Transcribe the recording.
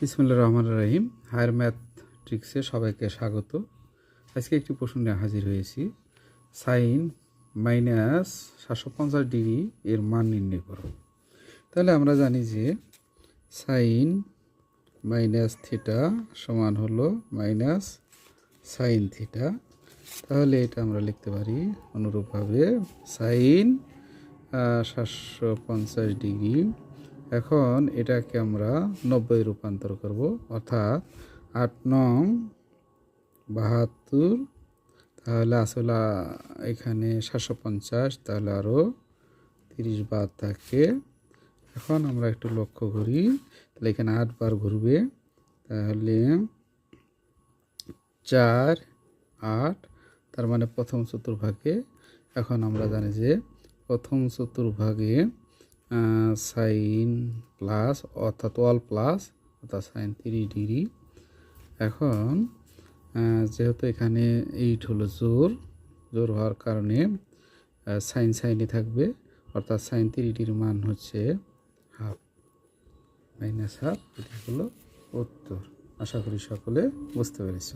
বিসমিল্লাহির রহমানির রহিম। Higher math ট্রিক্সে সবাইকে স্বাগত। আজকে একটি প্রশ্ন নিয়ে হাজির হয়েছি। সাইন মাইনাস 750 ডিগ্রি এর মান নির্ণয় করো। তাহলে আমরা জানি যে সাইন মাইনাস থিটা সমান হলো মাইনাস সাইন থিটা। তাহলে এটা আমরা লিখতে পারি অনুরূপভাবে সাইন 750 ডিগ্রি। এখন এটাকে আমরা 90 রূপান্তর করব, অর্থাৎ 8 নং 72। তাহলে আসলে এখানে 750, তাহলে আরও 30 বাদ থাকে। এখন আমরা একটু লক্ষ্য করি, তাহলে এখানে 8 বার ঘুরবে, তাহলে 4 8, তার মানে প্রথম চতুর্ভাগে। এখন আমরা জানি যে প্রথম চতুর্ভাগে সাইন প্লাস অর্থাৎ ওয়াল প্লাস অর্থাৎ সাইন 30 ডিগ্রি। এখন যেহেতু এখানে 8 হলো জোর হওয়ার কারণে সাইন সাইনই থাকবে, অর্থাৎ সাইন 30 ডিগ্রির মান হচ্ছে হাফ, -1/2। এটা হলো উত্তর। আশা করি সকলে বুঝতে পেরেছ।